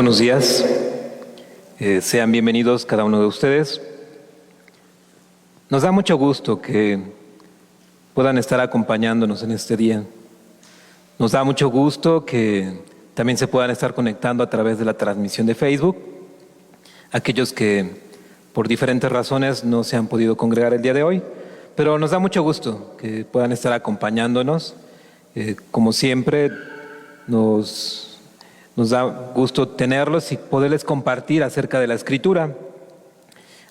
Buenos días, sean bienvenidos cada uno de ustedes. Nos da mucho gusto que puedan estar acompañándonos en este día. Nos da mucho gusto que también se puedan estar conectando a través de la transmisión de Facebook. Aquellos que por diferentes razones no se han podido congregar el día de hoy, pero nos da mucho gusto que puedan estar acompañándonos. Como siempre, nos da gusto tenerlos y poderles compartir acerca de la Escritura.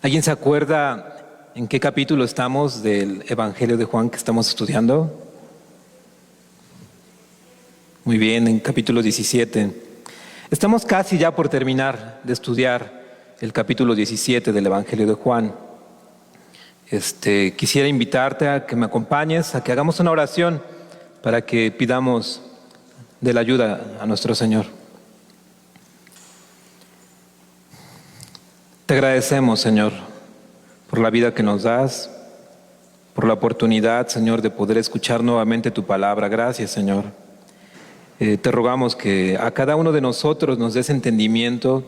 ¿Alguien se acuerda en qué capítulo estamos del Evangelio de Juan que estamos estudiando? Muy bien, en capítulo 17. Estamos casi ya por terminar de estudiar el capítulo 17 del Evangelio de Juan. Quisiera invitarte a que me acompañes, a que hagamos una oración para que pidamos de la ayuda a nuestro Señor. Te agradecemos, Señor, por la vida que nos das, por la oportunidad, Señor, de poder escuchar nuevamente tu palabra. Gracias, Señor. Te rogamos que a cada uno de nosotros nos des entendimiento,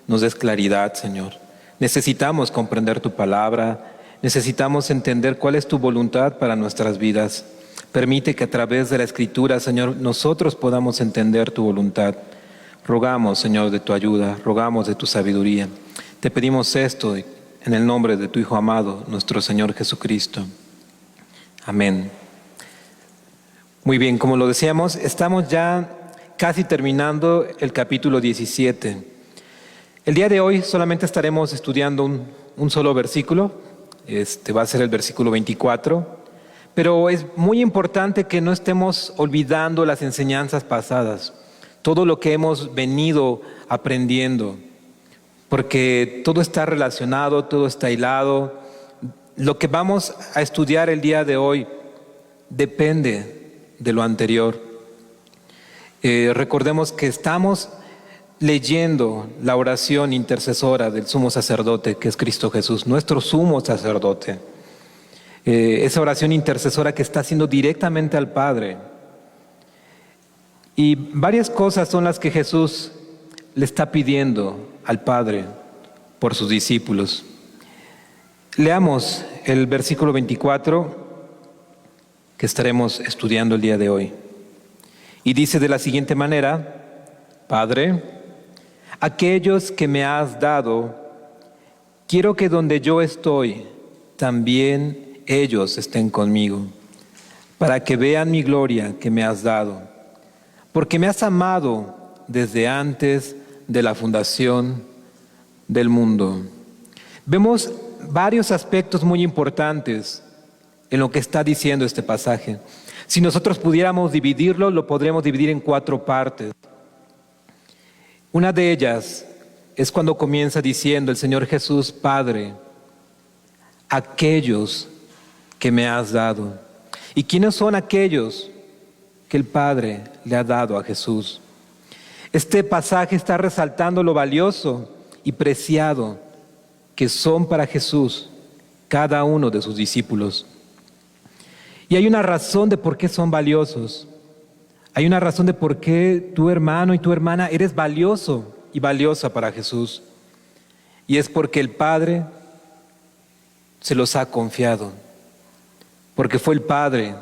nos des claridad, Señor. Necesitamos comprender tu palabra, necesitamos entender cuál es tu voluntad para nuestras vidas. Permite que a través de la Escritura, Señor, nosotros podamos entender tu voluntad. Rogamos, Señor, de tu ayuda, rogamos de tu sabiduría. Te pedimos esto en el nombre de tu Hijo amado, nuestro Señor Jesucristo. Amén. Muy bien, como lo decíamos, estamos ya casi terminando el capítulo 17. El día de hoy solamente estaremos estudiando un solo versículo. Va a ser el versículo 24. Pero es muy importante que no estemos olvidando las enseñanzas pasadas, todo lo que hemos venido aprendiendo, porque todo está relacionado, todo está hilado. Lo que vamos a estudiar el día de hoy depende de lo anterior. Recordemos que estamos leyendo la oración intercesora del sumo sacerdote, que es Cristo Jesús, nuestro sumo sacerdote. Esa oración intercesora que está haciendo directamente al Padre. Y varias cosas son las que Jesús le está pidiendo al Padre por sus discípulos. Leamos el versículo 24 que estaremos estudiando el día de hoy. Y dice de la siguiente manera: Padre, aquellos que me has dado, quiero que donde yo estoy, también ellos estén conmigo, para que vean mi gloria que me has dado, porque me has amado desde antes de la fundación del mundo. Vemos varios aspectos muy importantes en lo que está diciendo este pasaje. Si nosotros pudiéramos dividirlo, lo podríamos dividir en 4 partes. Una de ellas es cuando comienza diciendo el Señor Jesús: Padre, aquellos que me has dado. ¿Y quiénes son aquellos que el Padre le ha dado a Jesús? Este pasaje está resaltando lo valioso y preciado que son para Jesús cada uno de sus discípulos. Y hay una razón de por qué son valiosos. Hay una razón de por qué tu hermano y tu hermana eres valioso y valiosa para Jesús. Y es porque el Padre se los ha confiado. Porque fue el Padre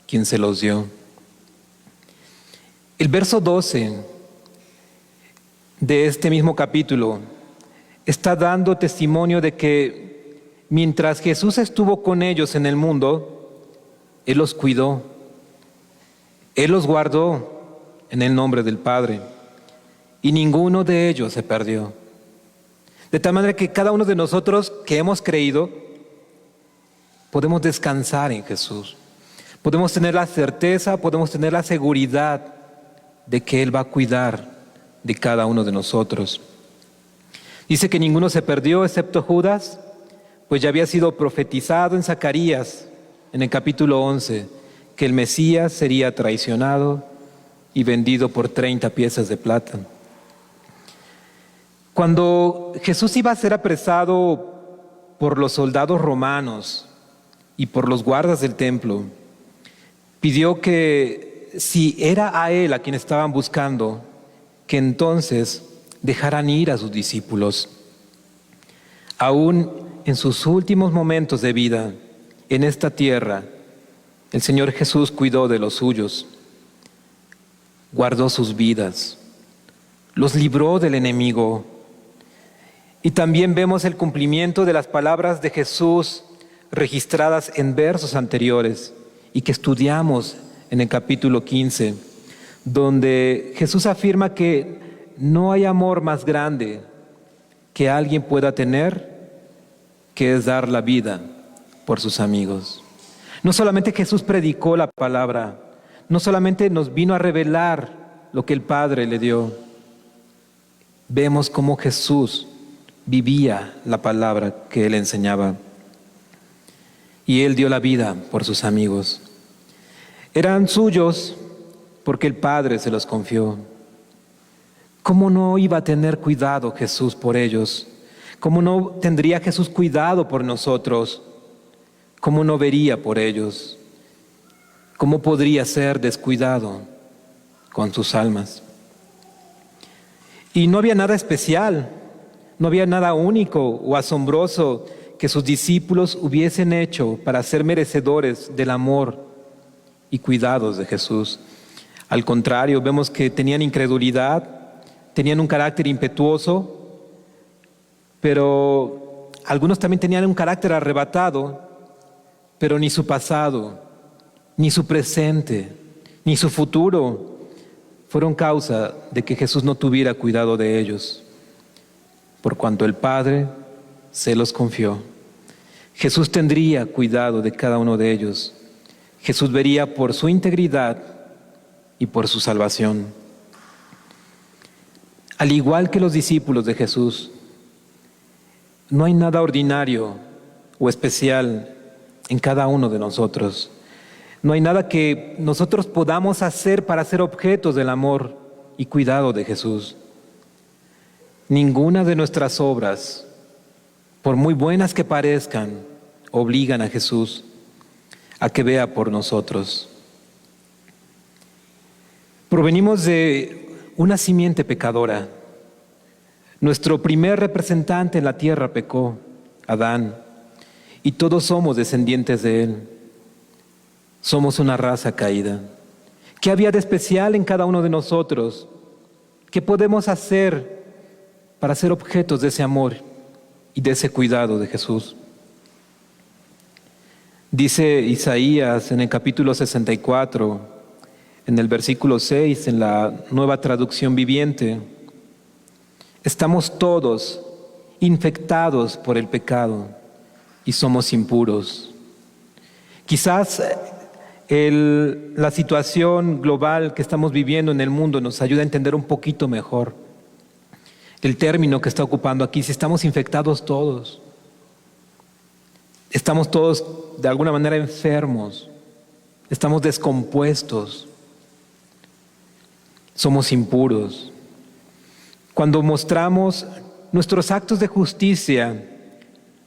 quien se los dio. El verso 12 de este mismo capítulo está dando testimonio de que mientras Jesús estuvo con ellos en el mundo, Él los cuidó, Él los guardó en el nombre del Padre, y ninguno de ellos se perdió. De tal manera que cada uno de nosotros que hemos creído, podemos descansar en Jesús. Podemos tener la certeza, podemos tener la seguridad de que Él va a cuidar de cada uno de nosotros. Dice que ninguno se perdió excepto Judas, pues ya había sido profetizado en Zacarías, en el capítulo 11, que el Mesías sería traicionado y vendido por 30 piezas de plata. Cuando Jesús iba a ser apresado por los soldados romanos y por los guardas del templo, pidió que si era a Él a quien estaban buscando, que entonces dejaran ir a sus discípulos. Aún en sus últimos momentos de vida en esta tierra, el Señor Jesús cuidó de los suyos, guardó sus vidas, los libró del enemigo. Y también vemos el cumplimiento de las palabras de Jesús registradas en versos anteriores y que estudiamos en el capítulo 15, donde Jesús afirma que no hay amor más grande que alguien pueda tener que es dar la vida por sus amigos. No solamente Jesús predicó la palabra, no solamente nos vino a revelar lo que el Padre le dio. Vemos cómo Jesús vivía la palabra que Él enseñaba. Y Él dio la vida por sus amigos. Eran suyos porque el Padre se los confió. ¿Cómo no iba a tener cuidado Jesús por ellos? ¿Cómo no tendría Jesús cuidado por nosotros? ¿Cómo no vería por ellos? ¿Cómo podría ser descuidado con sus almas? Y no había nada especial, no había nada único o asombroso que sus discípulos hubiesen hecho para ser merecedores del amor y cuidados de Jesús. Al contrario, vemos que tenían incredulidad, tenían un carácter impetuoso, pero algunos también tenían un carácter arrebatado, pero ni su pasado, ni su presente, ni su futuro fueron causa de que Jesús no tuviera cuidado de ellos, por cuanto el Padre se los confió. Jesús tendría cuidado de cada uno de ellos. Jesús vería por su integridad y por su salvación. Al igual que los discípulos de Jesús, no hay nada ordinario o especial en cada uno de nosotros. No hay nada que nosotros podamos hacer para ser objetos del amor y cuidado de Jesús. Ninguna de nuestras obras, por muy buenas que parezcan, obligan a Jesús a que vea por nosotros. Provenimos de una simiente pecadora. Nuestro primer representante en la tierra pecó, Adán, y todos somos descendientes de él. Somos una raza caída. ¿Qué había de especial en cada uno de nosotros? ¿Qué podemos hacer para ser objetos de ese amor y de ese cuidado de Jesús? Dice Isaías en el capítulo 64, en el versículo 6, en la Nueva Traducción Viviente: estamos todos infectados por el pecado y somos impuros. Quizás la situación global que estamos viviendo en el mundo nos ayuda a entender un poquito mejor el término que está ocupando aquí. Si estamos infectados todos, estamos todos de alguna manera enfermos, estamos descompuestos, somos impuros. Cuando mostramos nuestros actos de justicia,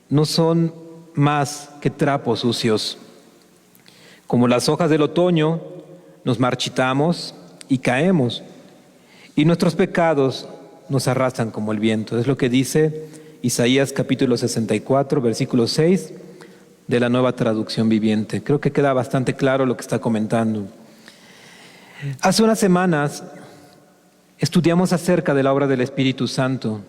no son más que trapos sucios. Como las hojas del otoño, nos marchitamos y caemos, y nuestros pecados nos arrastran como el viento. Es lo que dice Isaías capítulo 64, versículo 6 de la Nueva Traducción Viviente. Creo que queda bastante claro lo que está comentando. Hace unas semanas estudiamos acerca de la obra del Espíritu Santo.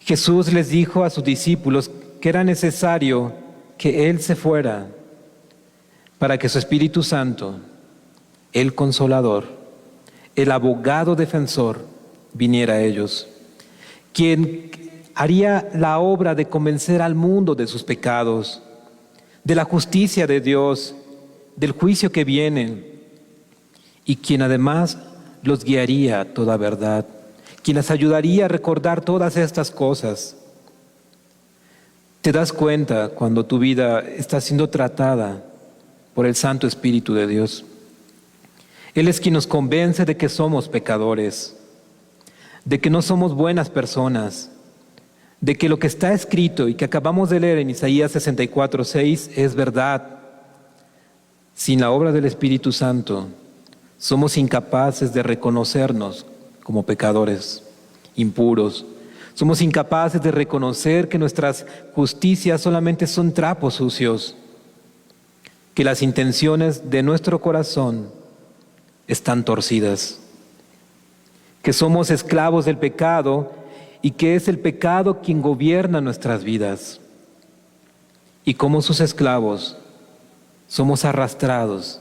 Jesús les dijo a sus discípulos que era necesario que Él se fuera para que su Espíritu Santo, el Consolador, el abogado defensor, viniera a ellos, quien haría la obra de convencer al mundo de sus pecados, de la justicia de Dios, del juicio que viene, y quien además los guiaría a toda verdad, quien les ayudaría a recordar todas estas cosas. Te das cuenta cuando tu vida está siendo tratada por el Santo Espíritu de Dios. Él es quien nos convence de que somos pecadores, de que no somos buenas personas, de que lo que está escrito y que acabamos de leer en Isaías 64:6 es verdad. Sin la obra del Espíritu Santo, somos incapaces de reconocernos como pecadores. impuros. Somos incapaces de reconocer que nuestras justicias solamente son trapos sucios, que las intenciones de nuestro corazón están torcidas, que somos esclavos del pecado y que es el pecado quien gobierna nuestras vidas. Y como sus esclavos, somos arrastrados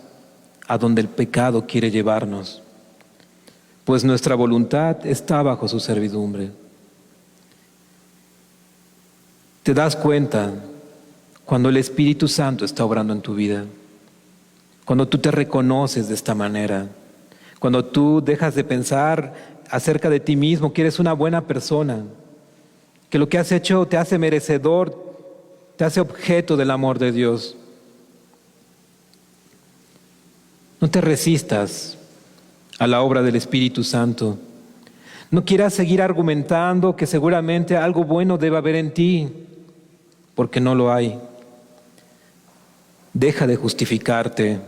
a donde el pecado quiere llevarnos, pues nuestra voluntad está bajo su servidumbre. ¿Te das cuenta cuando el Espíritu Santo está obrando en tu vida? Cuando tú te reconoces de esta manera, cuando tú dejas de pensar acerca de ti mismo, que eres una buena persona, que lo que has hecho te hace merecedor, te hace objeto del amor de Dios. No te resistas a la obra del Espíritu Santo. No quieras seguir argumentando que seguramente algo bueno debe haber en ti, porque no lo hay. Deja de justificarte,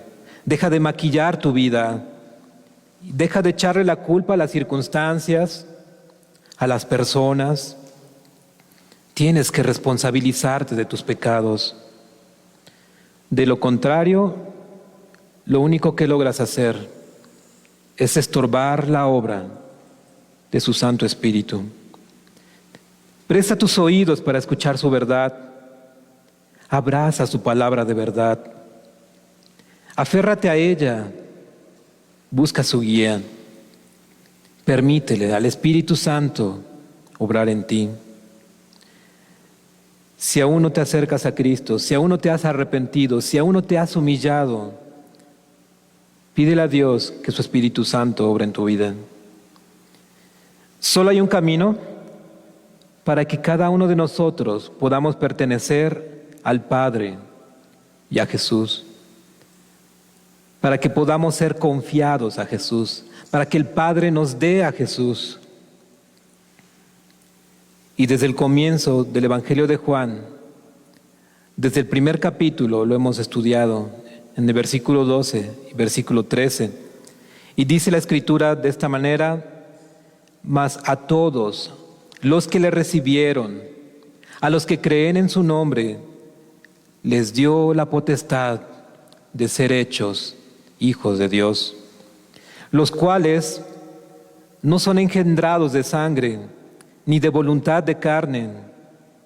deja de maquillar tu vida, deja de echarle la culpa a las circunstancias, a las personas. Tienes que responsabilizarte de tus pecados. De lo contrario, lo único que logras hacer es estorbar la obra de su Santo Espíritu. Presta tus oídos para escuchar su verdad. Abraza su palabra de verdad. Aférrate a ella. Busca su guía. Permítele al Espíritu Santo obrar en ti. Si aún no te acercas a Cristo, si aún no te has arrepentido, si aún no te has humillado, pídele a Dios que su Espíritu Santo obre en tu vida. Solo hay un camino para que cada uno de nosotros podamos pertenecer al Padre y a Jesús, para que podamos ser confiados a Jesús, para que el Padre nos dé a Jesús. Y desde el comienzo del Evangelio de Juan, desde el primer capítulo lo hemos estudiado, en el versículo 12 y versículo 13, y dice la Escritura de esta manera: mas a todos los que le recibieron, a los que creen en su nombre, les dio la potestad de ser hechos hijos de Dios, los cuales no son engendrados de sangre, ni de voluntad de carne,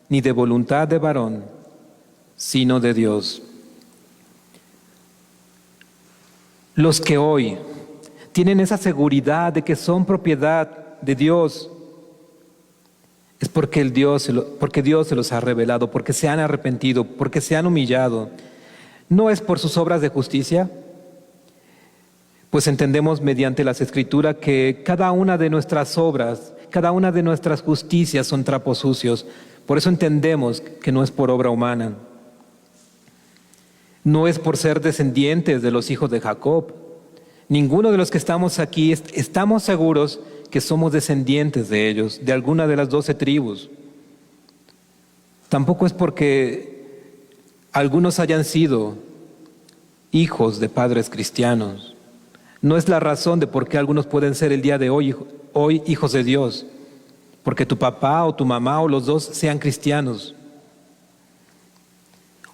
ni de voluntad de varón, sino de Dios. Los que hoy tienen esa seguridad de que son propiedad de Dios, es porque Dios se los ha revelado, porque se han arrepentido, porque se han humillado. No es por sus obras de justicia, pues entendemos mediante las Escrituras que cada una de nuestras obras, cada una de nuestras justicias son trapos sucios. Por eso entendemos que no es por obra humana. No es por ser descendientes de los hijos de Jacob. Ninguno de los que estamos aquí estamos seguros que somos descendientes de ellos, de alguna de las 12 tribus. Tampoco es porque algunos hayan sido hijos de padres cristianos. No es la razón de por qué algunos pueden ser el día de hoy hijos de Dios, porque tu papá o tu mamá o los dos sean cristianos,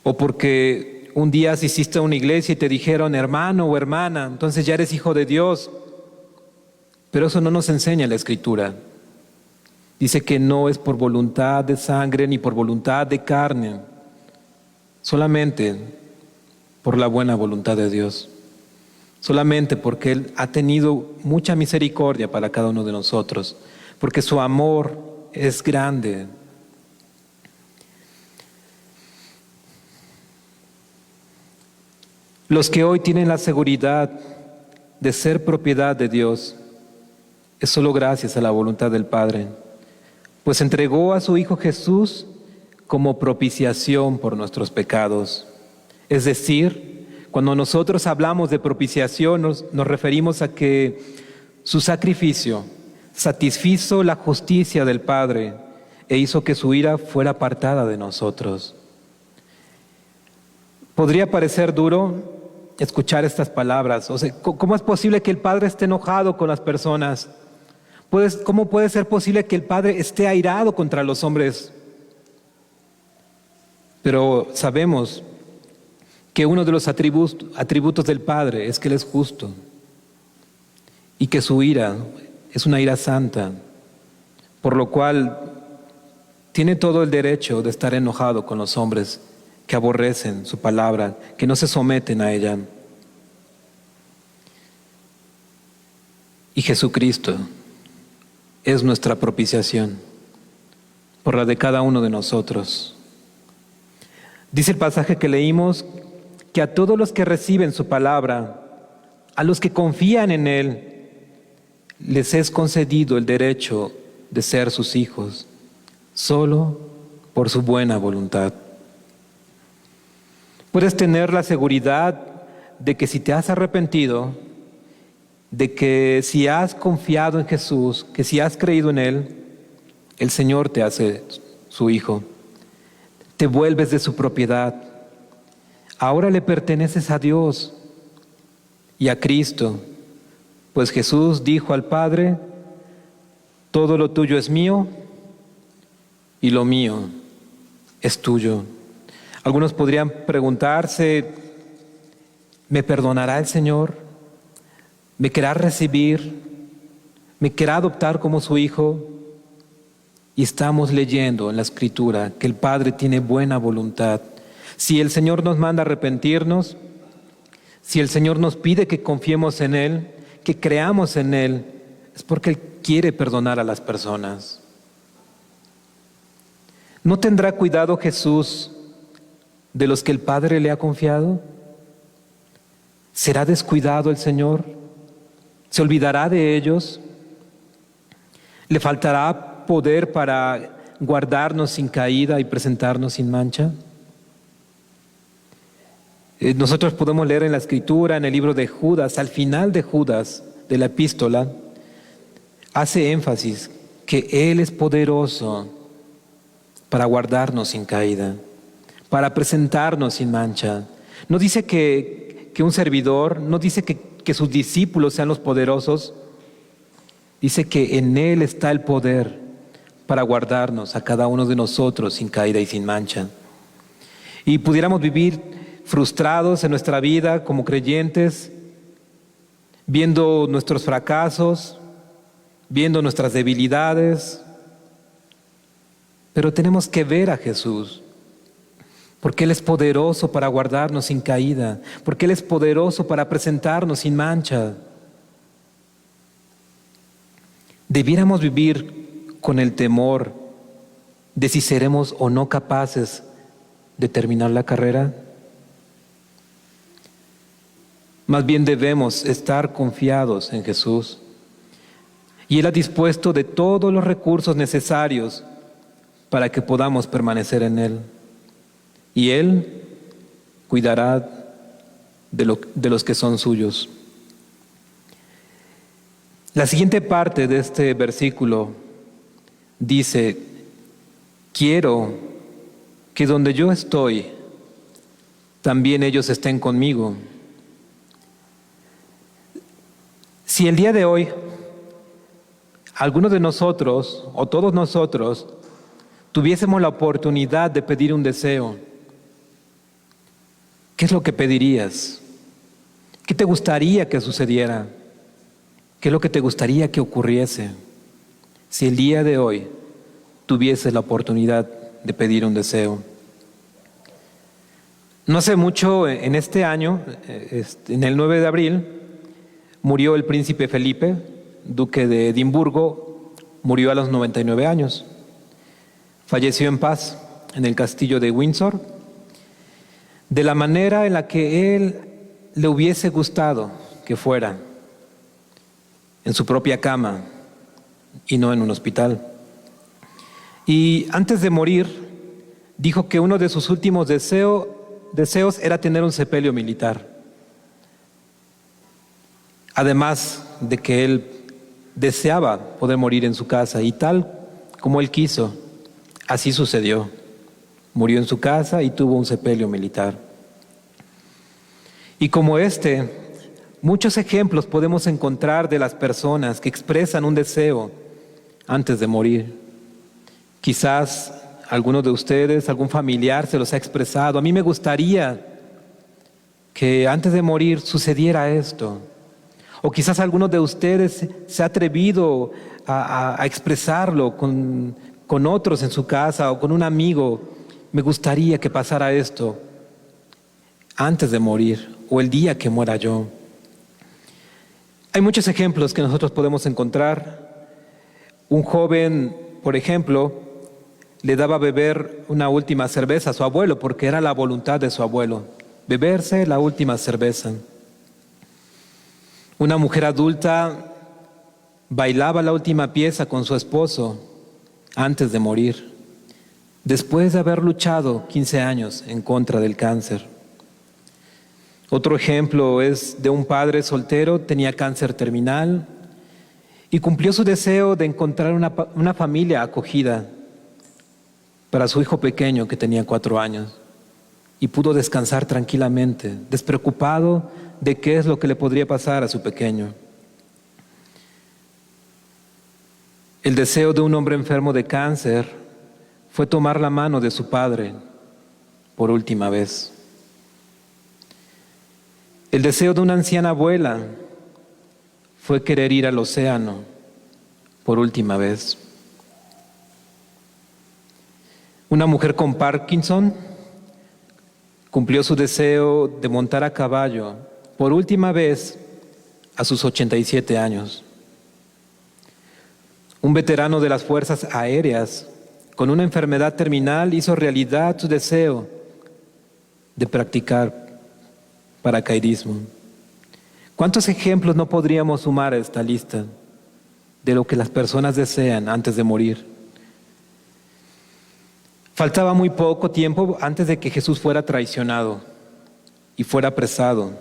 o porque un día asististe a una iglesia y te dijeron hermano o hermana, entonces ya eres hijo de Dios. Pero eso no nos enseña la Escritura. Dice que no es por voluntad de sangre ni por voluntad de carne, solamente por la buena voluntad de Dios. Solamente porque Él ha tenido mucha misericordia para cada uno de nosotros, porque su amor es grande. Los que hoy tienen la seguridad de ser propiedad de Dios, es solo gracias a la voluntad del Padre, pues entregó a su Hijo Jesús como propiciación por nuestros pecados. Es decir, cuando nosotros hablamos de propiciación, nos referimos a que su sacrificio satisfizo la justicia del Padre e hizo que su ira fuera apartada de nosotros. Podría parecer duro escuchar estas palabras. O sea, ¿cómo es posible que el Padre esté enojado con las personas? ¿Cómo puede ser posible que el Padre esté airado contra los hombres? Pero sabemos que uno de los atributos del Padre es que Él es justo y que su ira es una ira santa, por lo cual tiene todo el derecho de estar enojado con los hombres que aborrecen su palabra, que no se someten a ella. Y Jesucristo es nuestra propiciación por la de cada uno de nosotros. Dice el pasaje que leímos que a todos los que reciben su palabra, a los que confían en Él, les es concedido el derecho de ser sus hijos, solo por su buena voluntad. Puedes tener la seguridad de que si te has arrepentido, de que si has confiado en Jesús, que si has creído en Él, el Señor te hace su hijo. Te vuelves de su propiedad. Ahora le perteneces a Dios y a Cristo, pues Jesús dijo al Padre: todo lo tuyo es mío y lo mío es tuyo. Algunos podrían preguntarse: ¿me perdonará el Señor? ¿Me querrá recibir? ¿Me querrá adoptar como su hijo? Y estamos leyendo en la Escritura que el Padre tiene buena voluntad. Si el Señor nos manda a arrepentirnos, si el Señor nos pide que confiemos en Él, que creamos en Él, es porque Él quiere perdonar a las personas. ¿No tendrá cuidado Jesús de los que el Padre le ha confiado? ¿Será descuidado el Señor? ¿Se olvidará de ellos? ¿Le faltará poder para guardarnos sin caída y presentarnos sin mancha? Nosotros podemos leer en la Escritura, en el libro de Judas, al final de Judas, de la epístola, hace énfasis que Él es poderoso para guardarnos sin caída, para presentarnos sin mancha. No dice que un servidor, no dice que sus discípulos sean los poderosos, dice que en Él está el poder para guardarnos a cada uno de nosotros sin caída y sin mancha. Y pudiéramos vivir frustrados en nuestra vida como creyentes, viendo nuestros fracasos, viendo nuestras debilidades, pero tenemos que ver a Jesús, porque Él es poderoso para guardarnos sin caída, porque Él es poderoso para presentarnos sin mancha. Debiéramos vivir con el temor de si seremos o no capaces de terminar la carrera. Más bien debemos estar confiados en Jesús. Y Él ha dispuesto de todos los recursos necesarios para que podamos permanecer en Él. Y Él cuidará de los que son suyos. La siguiente parte de este versículo dice: quiero que donde yo estoy, también ellos estén conmigo. Si el día de hoy alguno de nosotros o todos nosotros tuviésemos la oportunidad de pedir un deseo, ¿qué es lo que pedirías? ¿Qué te gustaría que sucediera? ¿Qué es lo que te gustaría que ocurriese si el día de hoy tuvieses la oportunidad de pedir un deseo? No hace mucho, en este año, en el 9 de abril, murió el príncipe Felipe, duque de Edimburgo, murió a los 99 años. Falleció en paz en el castillo de Windsor, de la manera en la que él le hubiese gustado que fuera, en su propia cama y no en un hospital. Y antes de morir, dijo que uno de sus últimos deseos era tener un sepelio militar. Además de que él deseaba poder morir en su casa, y tal como él quiso, así sucedió. Murió en su casa y tuvo un sepelio militar. Y como muchos ejemplos podemos encontrar de las personas que expresan un deseo antes de morir. Quizás alguno de ustedes, algún familiar se los ha expresado. A mí me gustaría que antes de morir sucediera esto. O quizás alguno de ustedes se ha atrevido a expresarlo con otros en su casa o con un amigo. Me gustaría que pasara esto antes de morir o el día que muera yo. Hay muchos ejemplos que nosotros podemos encontrar. Un joven, por ejemplo, le daba a beber una última cerveza a su abuelo porque era la voluntad de su abuelo, beberse la última cerveza. Una mujer adulta bailaba la última pieza con su esposo antes de morir, después de haber luchado 15 años en contra del cáncer. Otro ejemplo es de un padre soltero, tenía cáncer terminal y cumplió su deseo de encontrar una familia acogida para su hijo pequeño que tenía 4 años y pudo descansar tranquilamente, despreocupado de qué es lo que le podría pasar a su pequeño. El deseo de un hombre enfermo de cáncer fue tomar la mano de su padre por última vez. El deseo de una anciana abuela fue querer ir al océano por última vez. Una mujer con Parkinson cumplió su deseo de montar a caballo por última vez a sus 87 años. Un veterano de las fuerzas aéreas con una enfermedad terminal hizo realidad su deseo de practicar paracaidismo. ¿Cuántos ejemplos no podríamos sumar a esta lista de lo que las personas desean antes de morir? Faltaba muy poco tiempo antes de que Jesús fuera traicionado y fuera apresado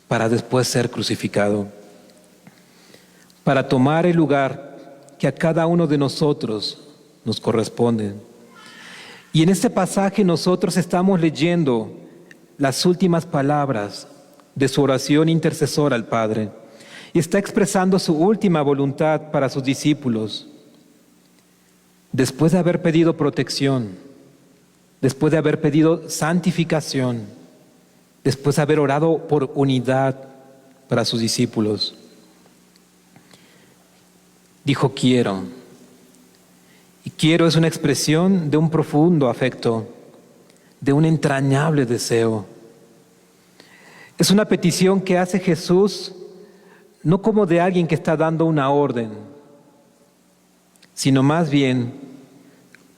para después ser crucificado, para tomar el lugar que a cada uno de nosotros nos corresponde. Y en este pasaje nosotros estamos leyendo las últimas palabras de su oración intercesora al Padre y está expresando su última voluntad para sus discípulos. Después de haber pedido protección, después de haber pedido santificación, después de haber orado por unidad para sus discípulos, dijo quiero. Y quiero es una expresión de un profundo afecto, de un entrañable deseo. Es una petición que hace Jesús no como de alguien que está dando una orden, sino más bien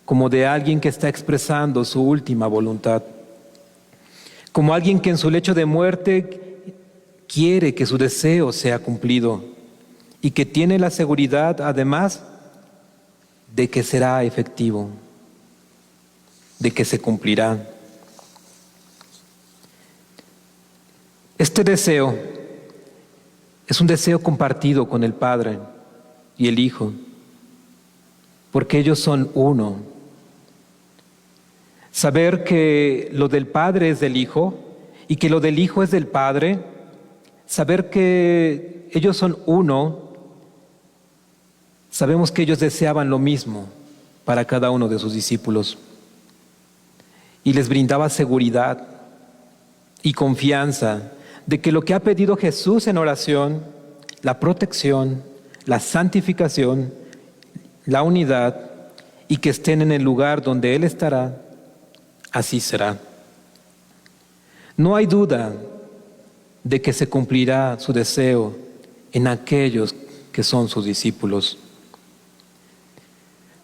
como de alguien que está expresando su última voluntad, como alguien que en su lecho de muerte quiere que su deseo sea cumplido y que tiene la seguridad además de que será efectivo, de que se cumplirá. Este deseo es un deseo compartido con el Padre y el Hijo, porque ellos son uno. Saber que lo del Padre es del Hijo y que lo del Hijo es del Padre, saber que ellos son uno, sabemos que ellos deseaban lo mismo para cada uno de sus discípulos y les brindaba seguridad y confianza de que lo que ha pedido Jesús en oración, la protección, la santificación, la unidad y que estén en el lugar donde Él estará, así será. No hay duda de que se cumplirá su deseo en aquellos que son sus discípulos.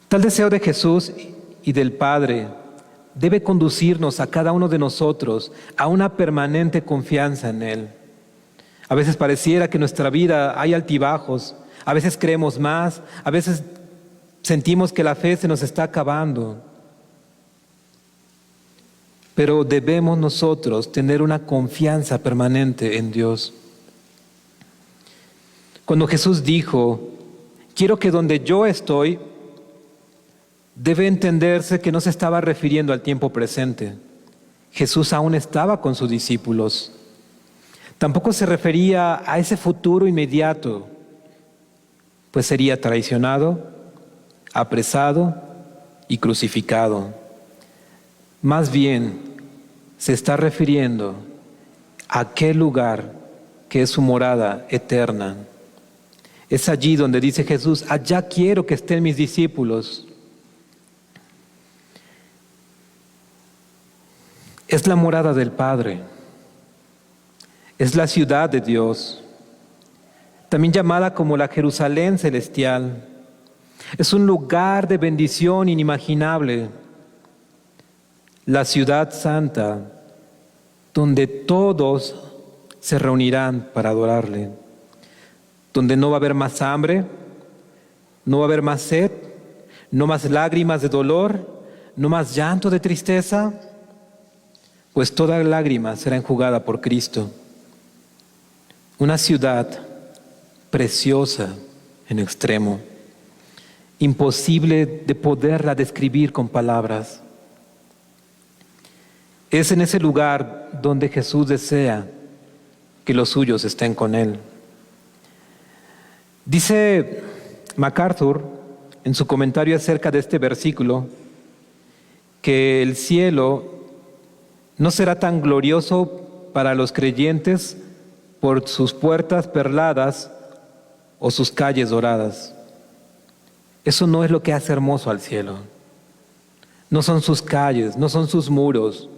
Tal deseo de Jesús y del Padre debe conducirnos a cada uno de nosotros a una permanente confianza en Él. A veces pareciera que en nuestra vida hay altibajos, a veces creemos más, a veces sentimos que la fe se nos está acabando. Pero debemos nosotros tener una confianza permanente en Dios. Cuando Jesús dijo, quiero que donde yo estoy, debe entenderse que no se estaba refiriendo al tiempo presente. Jesús aún estaba con sus discípulos. Tampoco se refería a ese futuro inmediato, pues sería traicionado, apresado y crucificado. Más bien, se está refiriendo a aquel lugar que es su morada eterna. Es allí donde dice Jesús: allá quiero que estén mis discípulos. Es la morada del Padre. Es la ciudad de Dios, también llamada como la Jerusalén celestial. Es un lugar de bendición inimaginable, la ciudad santa, donde todos se reunirán para adorarle, donde no va a haber más hambre, no va a haber más sed, no más lágrimas de dolor, no más llanto de tristeza, pues toda lágrima será enjugada por Cristo. Una ciudad preciosa en extremo, imposible de poderla describir con palabras. Es en ese lugar donde Jesús desea que los suyos estén con Él. Dice MacArthur en su comentario acerca de este versículo que el cielo no será tan glorioso para los creyentes por sus puertas perladas o sus calles doradas. Eso no es lo que hace hermoso al cielo. No son sus calles, no son sus muros,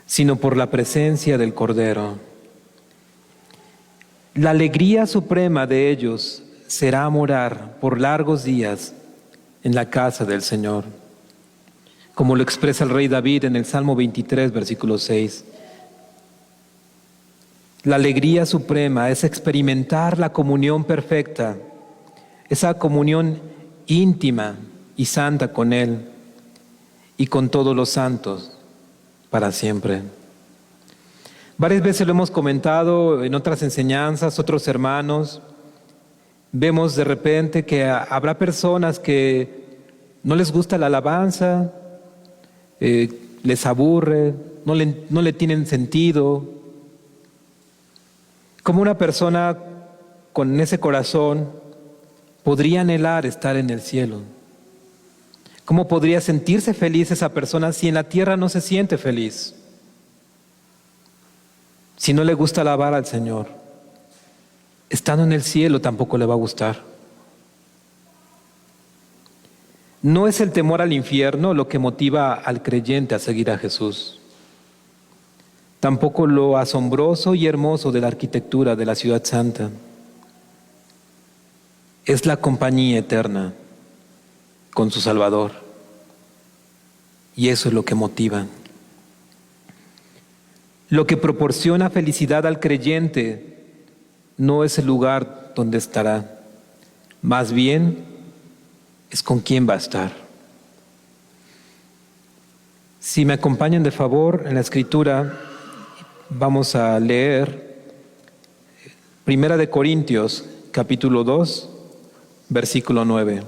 sino por la presencia del Cordero. La alegría suprema de ellos será morar por largos días en la casa del Señor, como lo expresa el rey David en el Salmo 23, versículo 6. La alegría suprema es experimentar la comunión perfecta, esa comunión íntima y santa con Él y con todos los santos para siempre. Varias veces lo hemos comentado en otras enseñanzas, otros hermanos. Vemos de repente que habrá personas que no les gusta la alabanza, les aburre, no le tienen sentido. ¿Cómo una persona con ese corazón podría anhelar estar en el cielo? ¿Cómo podría sentirse feliz esa persona si en la tierra no se siente feliz? Si no le gusta alabar al Señor, estando en el cielo tampoco le va a gustar. No es el temor al infierno lo que motiva al creyente a seguir a Jesús. Tampoco lo asombroso y hermoso de la arquitectura de la ciudad santa. Es la compañía eterna con su Salvador. Y eso es lo que motiva. Lo que proporciona felicidad al creyente no es el lugar donde estará, más bien es con quién va a estar. Si me acompañan de favor en la escritura, vamos a leer 1 Corintios, capítulo 2, versículo 9.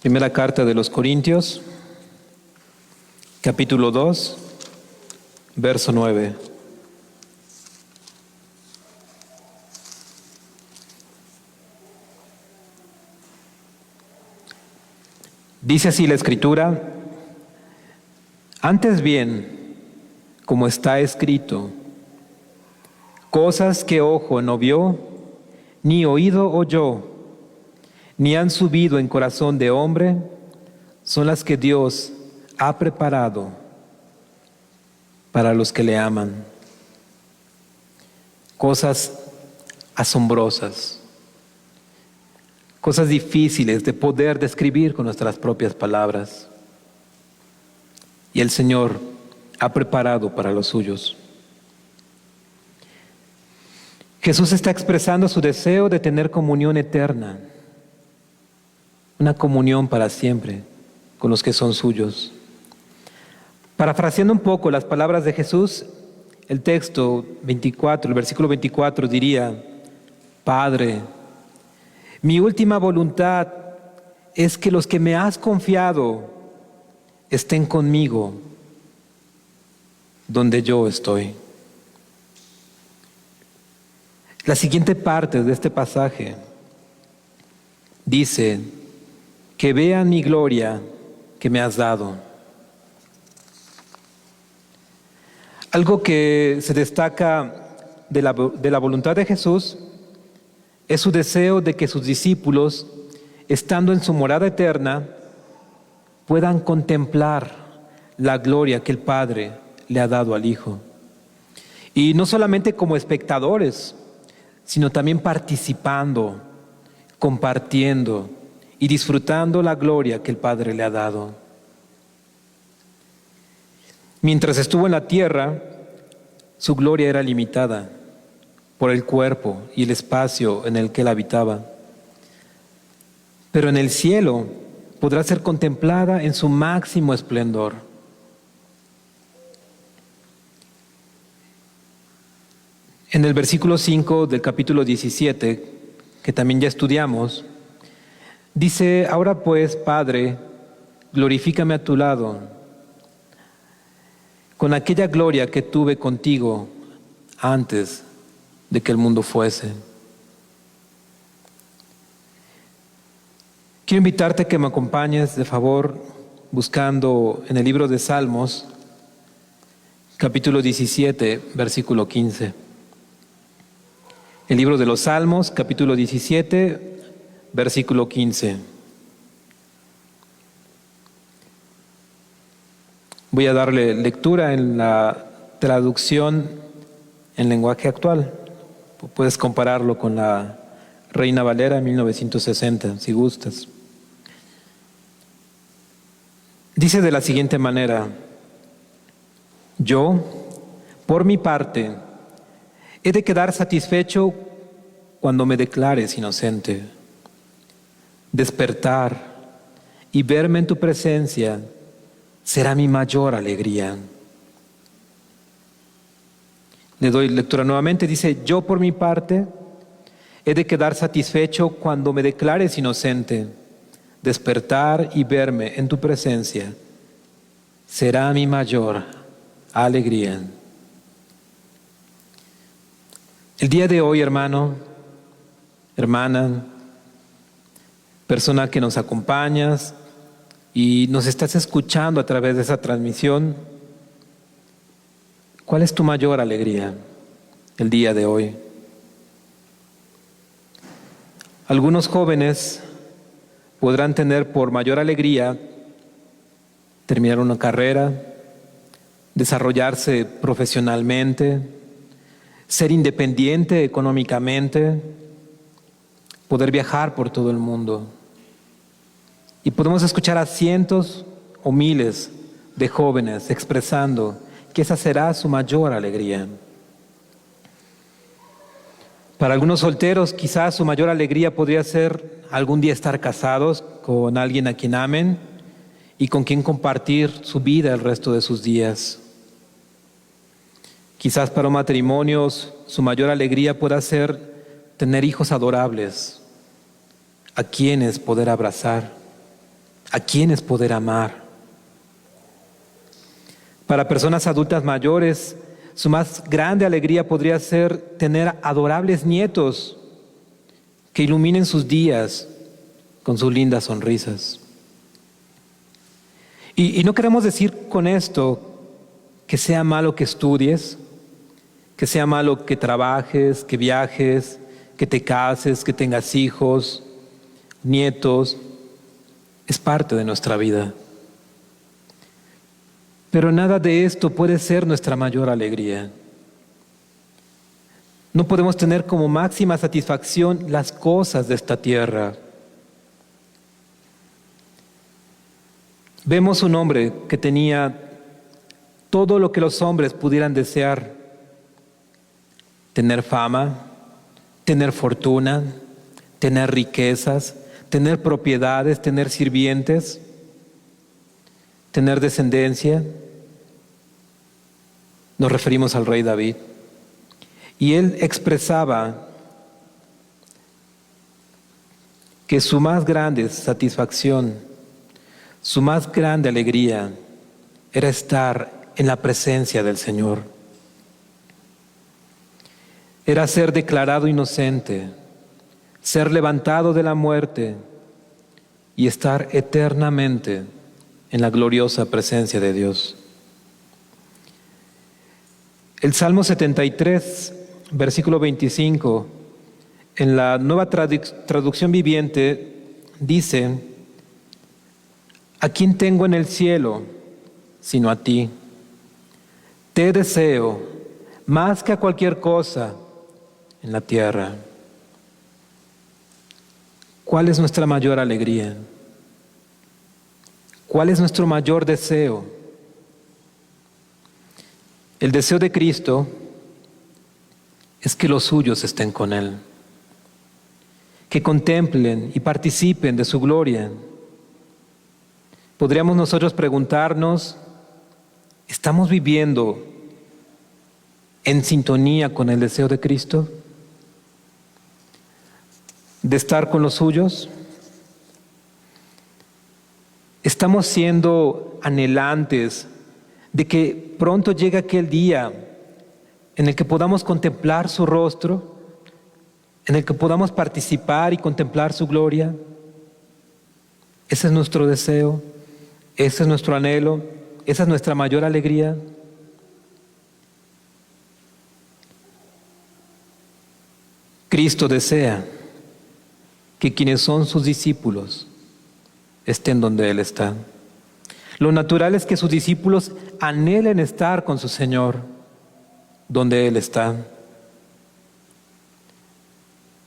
Primera carta de los Corintios, capítulo 2, verso 9. Dice así la escritura: antes bien, como está escrito, cosas que ojo no vio, ni oído oyó, ni han subido en corazón de hombre, son las que Dios ha preparado para los que le aman. Cosas asombrosas, cosas difíciles de poder describir con nuestras propias palabras. Y el Señor ha preparado para los suyos. Jesús está expresando su deseo de tener comunión eterna, una comunión para siempre con los que son suyos. Parafraseando un poco las palabras de Jesús, el texto 24, el versículo 24 diría: Padre, mi última voluntad es que los que me has confiado estén conmigo donde yo estoy. La siguiente parte de este pasaje dice, que vean mi gloria que me has dado. Algo que se destaca de la voluntad de Jesús es su deseo de que sus discípulos, estando en su morada eterna, puedan contemplar la gloria que el Padre le ha dado al Hijo. Y no solamente como espectadores, sino también participando, compartiendo y disfrutando la gloria que el Padre le ha dado. Mientras estuvo en la tierra, su gloria era limitada por el cuerpo y el espacio en el que él habitaba. Pero en el cielo podrá ser contemplada en su máximo esplendor. En el versículo 5 del capítulo 17, que también ya estudiamos, dice, ahora pues, Padre, glorifícame a tu lado, con aquella gloria que tuve contigo antes de que el mundo fuese. Quiero invitarte a que me acompañes de favor buscando en el libro de Salmos, capítulo 17, versículo 15. El libro de los Salmos, capítulo 17, versículo 15. Voy a darle lectura en la traducción en lenguaje actual. Puedes compararlo con la Reina Valera 1960, si gustas. Dice de la siguiente manera, yo, por mi parte, he de quedar satisfecho cuando me declares inocente. Despertar y verme en tu presencia será mi mayor alegría. Le doy lectura nuevamente, dice, yo por mi parte he de quedar satisfecho cuando me declares inocente. Despertar y verme en tu presencia será mi mayor alegría. El día de hoy, hermano, hermana, persona que nos acompañas y nos estás escuchando a través de esa transmisión, ¿cuál es tu mayor alegría el día de hoy? Algunos jóvenes podrán tener por mayor alegría terminar una carrera, desarrollarse profesionalmente, ser independiente económicamente, poder viajar por todo el mundo. Y podemos escuchar a cientos o miles de jóvenes expresando que esa será su mayor alegría. Para algunos solteros, quizás su mayor alegría podría ser algún día estar casados con alguien a quien amen y con quien compartir su vida el resto de sus días. Quizás para matrimonios su mayor alegría pueda ser tener hijos adorables, a quienes poder abrazar, a quienes poder amar. Para personas adultas mayores, su más grande alegría podría ser tener adorables nietos que iluminen sus días con sus lindas sonrisas. Y no queremos decir con esto que sea malo que estudies, que sea malo que trabajes, que viajes, que te cases, que tengas hijos, nietos. Es parte de nuestra vida. Pero nada de esto puede ser nuestra mayor alegría. No podemos tener como máxima satisfacción las cosas de esta tierra. Vemos un hombre que tenía todo lo que los hombres pudieran desear: tener fama, tener fortuna, tener riquezas, tener propiedades, tener sirvientes, tener descendencia. Nos referimos al rey David. Y él expresaba que su más grande satisfacción, su más grande alegría era estar en la presencia del Señor. era ser declarado inocente, ser levantado de la muerte y estar eternamente en la gloriosa presencia de Dios. El Salmo 73, versículo 25, en la Nueva Traducción Viviente, dice: ¿a quién tengo en el cielo sino a ti? Te deseo más que a cualquier cosa en la tierra. ¿Cuál es nuestra mayor alegría? ¿Cuál es nuestro mayor deseo? El deseo de Cristo es que los suyos estén con Él, que contemplen y participen de su gloria. Podríamos nosotros preguntarnos: ¿estamos viviendo en sintonía con el deseo de Cristo? ¿De estar con los suyos? ¿Estamos siendo anhelantes de que pronto llegue aquel día en el que podamos contemplar su rostro, en el que podamos participar y contemplar su gloria? Ese es nuestro deseo, ese es nuestro anhelo, esa es nuestra mayor alegría. Cristo desea que quienes son sus discípulos estén donde Él está. Lo natural es que sus discípulos anhelen estar con su Señor donde Él está.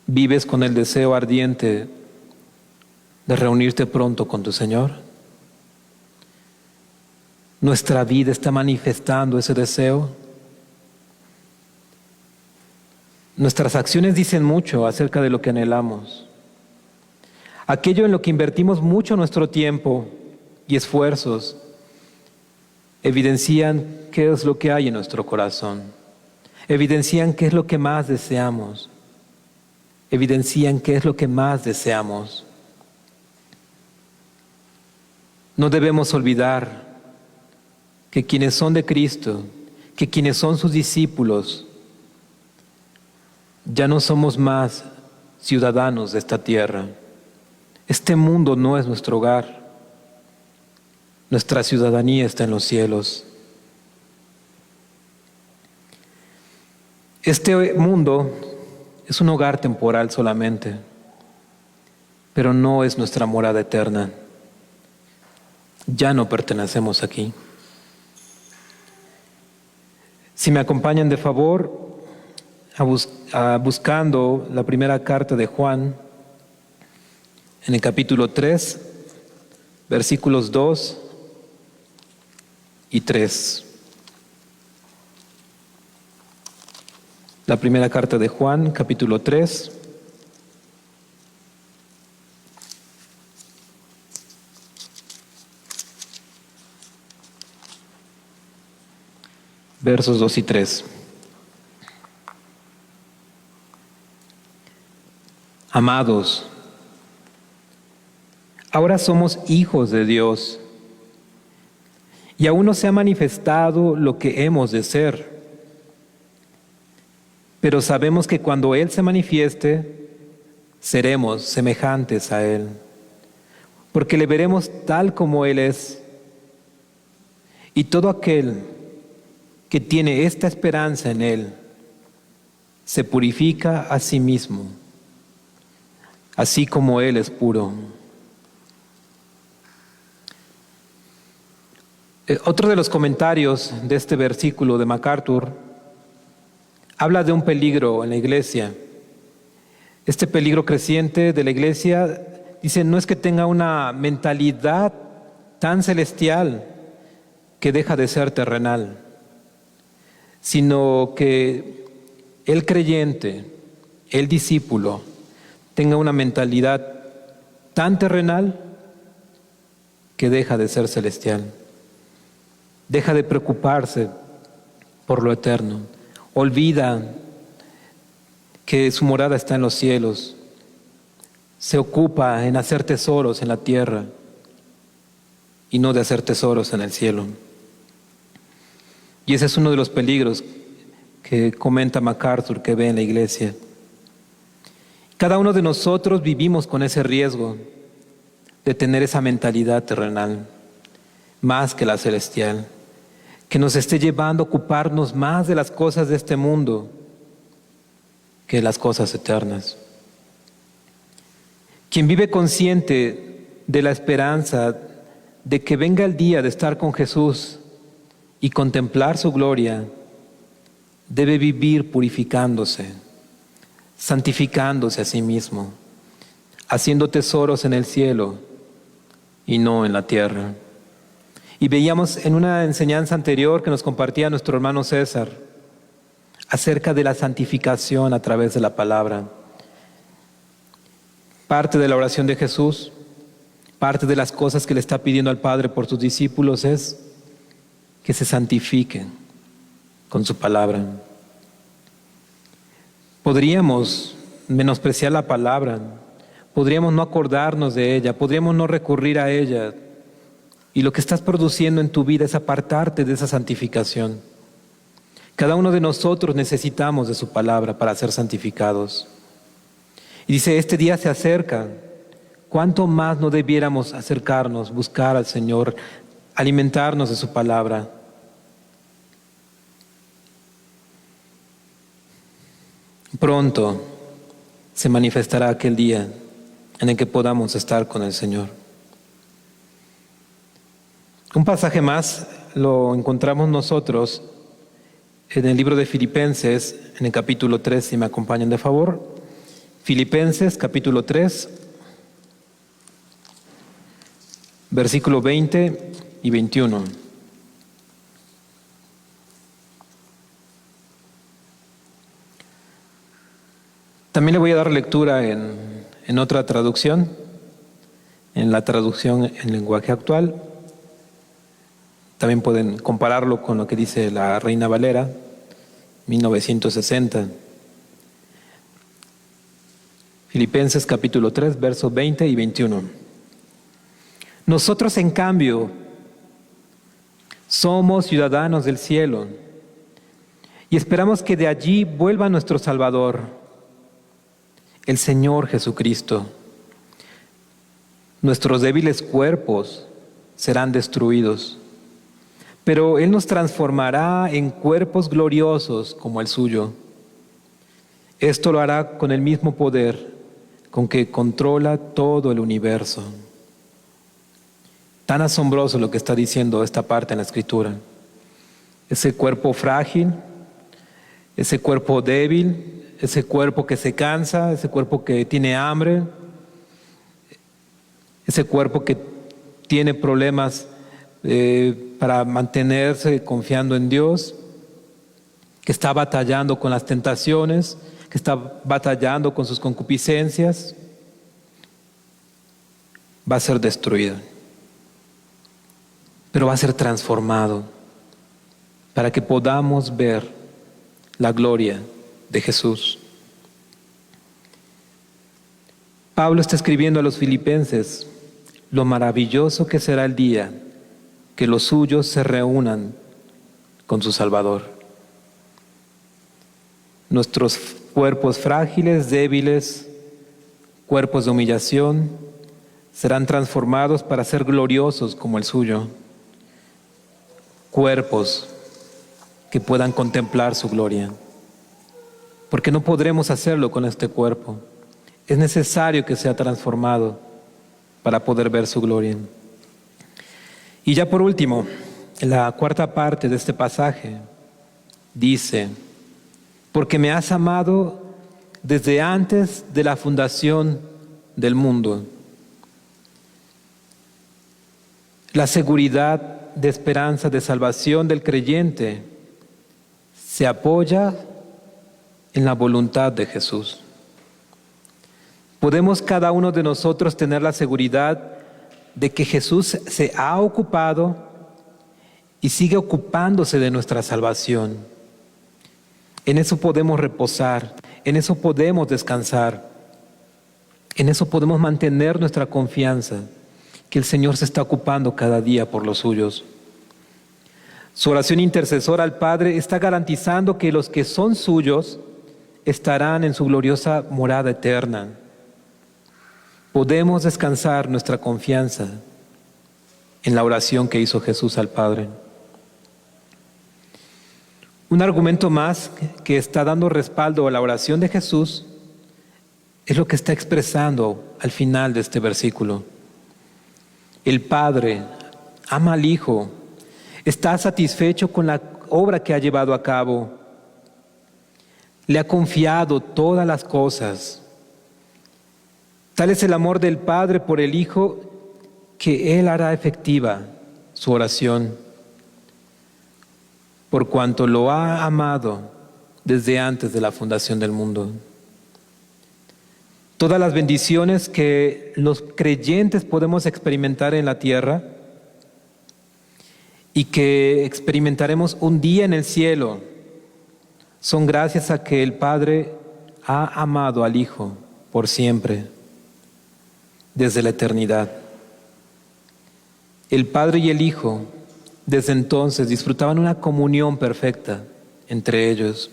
¿Vives con el deseo ardiente de reunirte pronto con tu Señor? ¿Nuestra vida está manifestando ese deseo? Nuestras acciones dicen mucho acerca de lo que anhelamos. Aquello en lo que invertimos mucho nuestro tiempo y esfuerzos evidencian qué es lo que hay en nuestro corazón, evidencian qué es lo que más deseamos, evidencian qué es lo que más deseamos. No debemos olvidar que quienes son de Cristo, que quienes son sus discípulos, ya no somos más ciudadanos de esta tierra. Este mundo no es nuestro hogar. Nuestra ciudadanía está en los cielos. Este mundo es un hogar temporal solamente, pero no es nuestra morada eterna. Ya no pertenecemos aquí. Si me acompañan de favor buscando la primera carta de Juan, en el capítulo 3, versículos 2 y 3. La primera carta de Juan, capítulo 3. Versos 2 y 3. Amados, ahora somos hijos de Dios y aún no se ha manifestado lo que hemos de ser. Pero sabemos que cuando Él se manifieste, seremos semejantes a Él, porque le veremos tal como Él es. Y todo aquel que tiene esta esperanza en Él, se purifica a sí mismo, así como Él es puro. Otro de los comentarios de este versículo de MacArthur habla de un peligro en la iglesia. Este peligro creciente de la iglesia, dice, no es que tenga una mentalidad tan celestial que deja de ser terrenal, sino que el creyente, el discípulo, tenga una mentalidad tan terrenal que deja de ser celestial. Deja de preocuparse por lo eterno. Olvida que su morada está en los cielos. Se ocupa en hacer tesoros en la tierra y no de hacer tesoros en el cielo. Y ese es uno de los peligros que comenta MacArthur que ve en la iglesia. Cada uno de nosotros vivimos con ese riesgo de tener esa mentalidad terrenal, más que la celestial, que nos esté llevando a ocuparnos más de las cosas de este mundo que de las cosas eternas. Quien vive consciente de la esperanza de que venga el día de estar con Jesús y contemplar su gloria, debe vivir purificándose, santificándose a sí mismo, haciendo tesoros en el cielo y no en la tierra. Y veíamos en una enseñanza anterior que nos compartía nuestro hermano César acerca de la santificación a través de la palabra. Parte de la oración de Jesús, parte de las cosas que le está pidiendo al Padre por sus discípulos es que se santifiquen con su palabra. Podríamos menospreciar la palabra, podríamos no acordarnos de ella, podríamos no recurrir a ella. Y lo que estás produciendo en tu vida es apartarte de esa santificación. Cada uno de nosotros necesitamos de su palabra para ser santificados. Y dice, este día se acerca. ¿Cuánto más no debiéramos acercarnos, buscar al Señor, alimentarnos de su palabra? Pronto se manifestará aquel día en el que podamos estar con el Señor. Un pasaje más lo encontramos nosotros en el libro de Filipenses, en el capítulo 3, si me acompañan de favor. Filipenses, capítulo 3, versículo 20 y 21. También le voy a dar lectura en otra traducción, en la traducción en lenguaje actual. También pueden compararlo con lo que dice la Reina Valera, 1960. Filipenses capítulo 3, versos 20 y 21. Nosotros, en cambio, somos ciudadanos del cielo y esperamos que de allí vuelva nuestro Salvador, el Señor Jesucristo. Nuestros débiles cuerpos serán destruidos, pero Él nos transformará en cuerpos gloriosos como el suyo. Esto lo hará con el mismo poder con que controla todo el universo. Tan asombroso lo que está diciendo esta parte en la Escritura. Ese cuerpo frágil, ese cuerpo débil, ese cuerpo que se cansa, ese cuerpo que tiene hambre, ese cuerpo que tiene problemas para mantenerse confiando en Dios, que está batallando con las tentaciones, que está batallando con sus concupiscencias, va a ser destruido. Pero va a ser transformado para que podamos ver la gloria de Jesús. Pablo está escribiendo a los filipenses lo maravilloso que será el día que los suyos se reúnan con su Salvador. Nuestros cuerpos frágiles, débiles, cuerpos de humillación, serán transformados para ser gloriosos como el suyo. Cuerpos que puedan contemplar su gloria. Porque no podremos hacerlo con este cuerpo. Es necesario que sea transformado para poder ver su gloria. Y ya por último, la cuarta parte de este pasaje dice: porque me has amado desde antes de la fundación del mundo. La seguridad de esperanza de salvación del creyente se apoya en la voluntad de Jesús. Podemos cada uno de nosotros tener la seguridad de que Jesús se ha ocupado y sigue ocupándose de nuestra salvación. En eso podemos reposar, en eso podemos descansar, en eso podemos mantener nuestra confianza, que el Señor se está ocupando cada día por los suyos. Su oración intercesora al Padre está garantizando que los que son suyos estarán en su gloriosa morada eterna. Podemos descansar nuestra confianza en la oración que hizo Jesús al Padre. Un argumento más que está dando respaldo a la oración de Jesús es lo que está expresando al final de este versículo. El Padre ama al Hijo, está satisfecho con la obra que ha llevado a cabo, le ha confiado todas las cosas. Tal es el amor del Padre por el Hijo que Él hará efectiva su oración, por cuanto lo ha amado desde antes de la fundación del mundo. Todas las bendiciones que los creyentes podemos experimentar en la tierra y que experimentaremos un día en el cielo son gracias a que el Padre ha amado al Hijo por siempre, desde la eternidad. El Padre y el Hijo desde entonces disfrutaban una comunión perfecta entre ellos.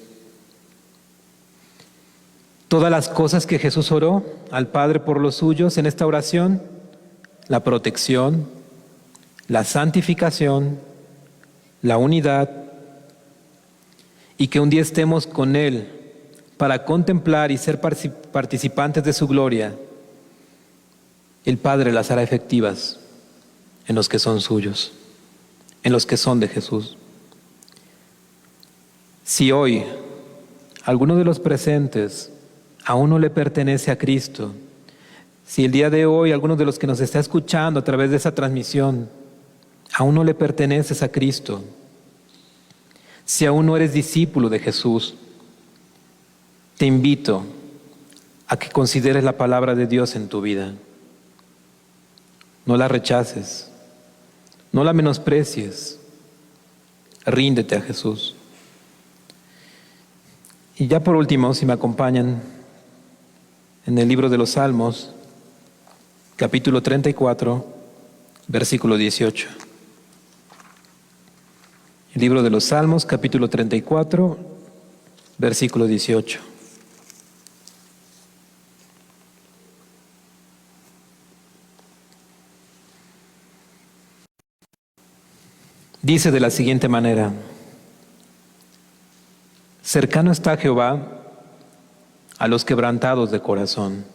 Todas las cosas que Jesús oró al Padre por los suyos en esta oración, la protección, la santificación, la unidad, y que un día estemos con Él para contemplar y ser participantes de su gloria, el Padre las hará efectivas en los que son suyos, en los que son de Jesús. Si hoy alguno de los presentes aún no le pertenece a Cristo, si el día de hoy alguno de los que nos está escuchando a través de esa transmisión aún no le perteneces a Cristo, si aún no eres discípulo de Jesús, te invito a que consideres la palabra de Dios en tu vida. No la rechaces, no la menosprecies, ríndete a Jesús. Y ya por último, si me acompañan en el libro de los Salmos, capítulo 34, versículo 18. El libro de los Salmos, capítulo 34, versículo 18. Dice de la siguiente manera: cercano está Jehová a los quebrantados de corazón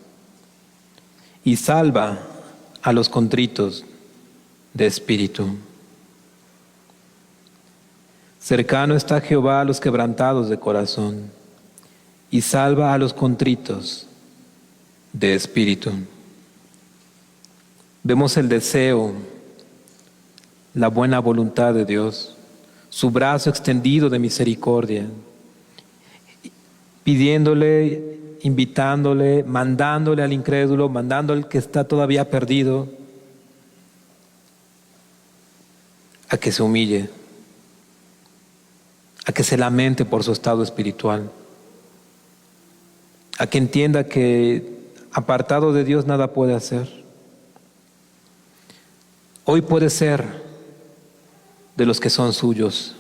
y salva a los contritos de espíritu. Cercano está Jehová a los quebrantados de corazón y salva a los contritos de espíritu. Vemos el deseo, la buena voluntad de Dios, su brazo extendido de misericordia, pidiéndole, invitándole, mandándole al incrédulo, mandando al que está todavía perdido, a que se humille, a que se lamente por su estado espiritual, a que entienda que apartado de Dios nada puede hacer. Hoy puede ser de los que son suyos.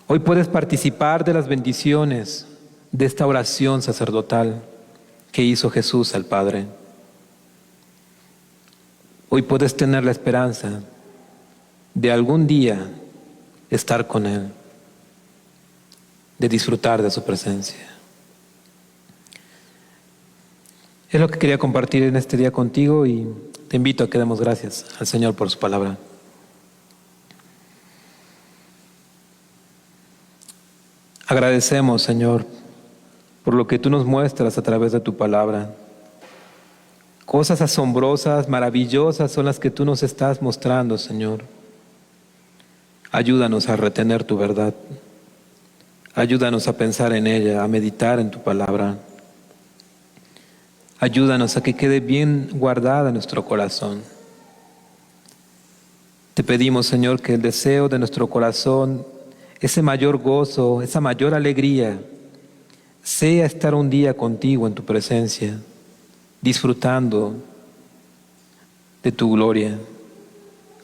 Hoy puedes participar de las bendiciones de esta oración sacerdotal que hizo Jesús al Padre. Hoy puedes tener la esperanza de algún día estar con Él, de disfrutar de su presencia. Es lo que quería compartir en este día contigo y te invito a que demos gracias al Señor por su palabra. Agradecemos, Señor, por lo que tú nos muestras a través de tu palabra. Cosas asombrosas, maravillosas son las que tú nos estás mostrando, Señor. Ayúdanos a retener tu verdad. Ayúdanos a pensar en ella, a meditar en tu palabra. Ayúdanos a que quede bien guardada en nuestro corazón. Te pedimos, Señor, que el deseo de nuestro corazón, ese mayor gozo, esa mayor alegría, sea estar un día contigo en tu presencia, disfrutando de tu gloria,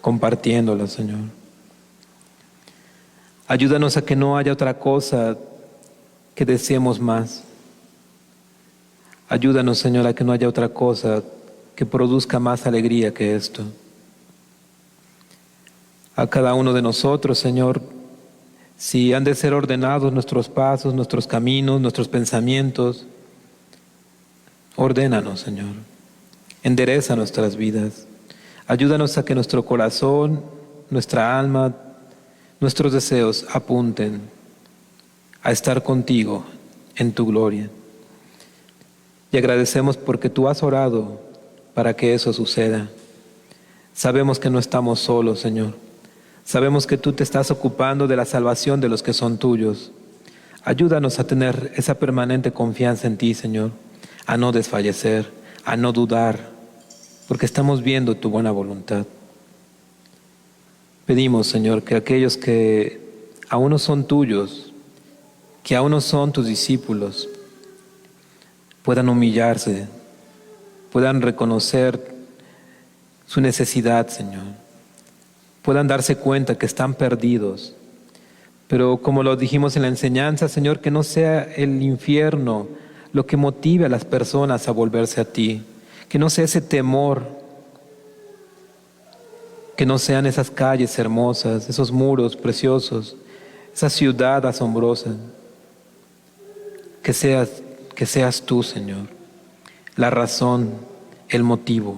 compartiéndola, Señor. Ayúdanos a que no haya otra cosa que deseemos más. Ayúdanos, Señor, a que no haya otra cosa que produzca más alegría que esto. A cada uno de nosotros, Señor, si han de ser ordenados nuestros pasos, nuestros caminos, nuestros pensamientos, ordénanos, Señor. Endereza nuestras vidas. Ayúdanos a que nuestro corazón, nuestra alma, nuestros deseos apunten a estar contigo en tu gloria. Y agradecemos porque tú has orado para que eso suceda. Sabemos que no estamos solos, Señor. Sabemos que tú te estás ocupando de la salvación de los que son tuyos. Ayúdanos a tener esa permanente confianza en ti, Señor, a no desfallecer, a no dudar, porque estamos viendo tu buena voluntad. Pedimos, Señor, que aquellos que aún no son tuyos, que aún no son tus discípulos, puedan humillarse, puedan reconocer su necesidad, Señor, puedan darse cuenta que están perdidos. Pero como lo dijimos en la enseñanza, Señor, que no sea el infierno lo que motive a las personas a volverse a ti, que no sea ese temor, que no sean esas calles hermosas, esos muros preciosos, esa ciudad asombrosa, que seas tú, Señor, la razón, el motivo.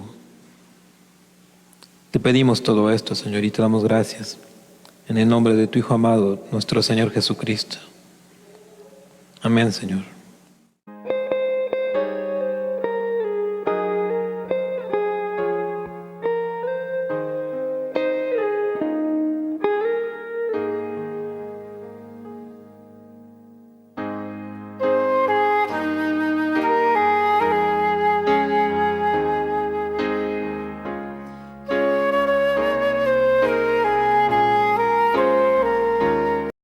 Te pedimos todo esto, Señor, y te damos gracias. En el nombre de tu Hijo amado, nuestro Señor Jesucristo. Amén, Señor.